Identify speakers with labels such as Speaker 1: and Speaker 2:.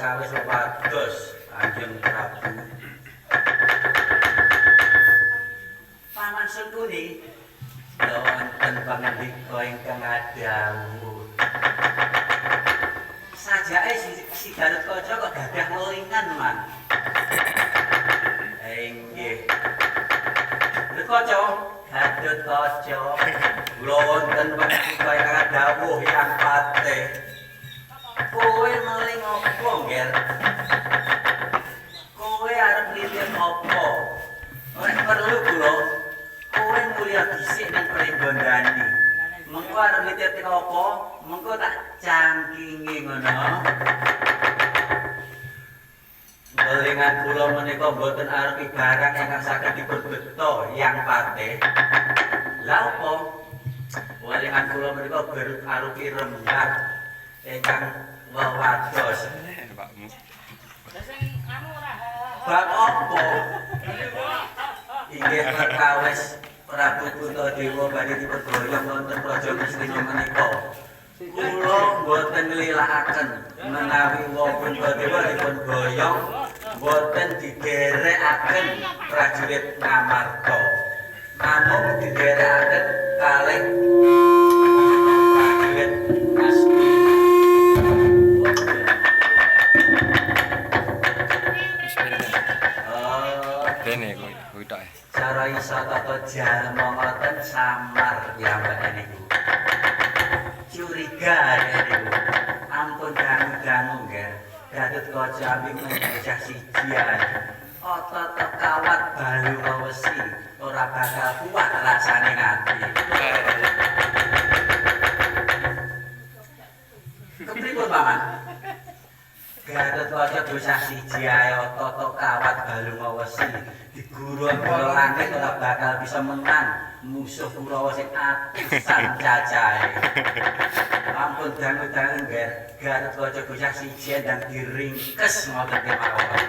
Speaker 1: perkawis wewados Kanjeng Prabu. Paman Sengkuni ya wonten pangandika ingkang adhawuh. Sajake si Garutkaca kok gadah welingan, Man. Inggih. Garutkaca, Garutkaca. Kula wonten pangandika ingkang adhawuh yang patih. Kowe meling apa, Nger? Kowe arep lilir apa? Ora perlu kula. Kowe mulya dhisik nang Pringgondani. Mengko arep litir apa? Mengko tak cangkingi ngono. Welingan kula menika mboten arupi barang ingkang saged dipunbeta yang patih. Lah apa? Welingan kula menika arupi rembag ingkang wewados.
Speaker 2: Pakmu.
Speaker 1: Bab apa? Inggih perkawis Prabu Puntadewa badhe dipergoyong wonten praja Ngastina menika. Kula boten nglilakaken menawi wong Puntadewa dipun goyong boten diderekaken prajurit Ngamarta. Namung diderekaken kalih prajurit Ngastina.
Speaker 2: Dene kuwi tok.
Speaker 1: Cara iso tata jalma ngoten samar piyambake niku. Curiga niku. Ampun dangu-dangu nggih. Garutkaca ambing menjajah siji ae. Otot kawat balu wesi ora bakal kuat rasane ngati. Kepripun Paman? Garutkaca dosah siji ae otot kawat balu wesi. Digurun-gurun langit ora bakal bisa menang musuh Kurawa sing atusan cacahe. Ampun dangu-dangu nggih, Garutkaca dosah siji dan diringkes ngoten kemawon.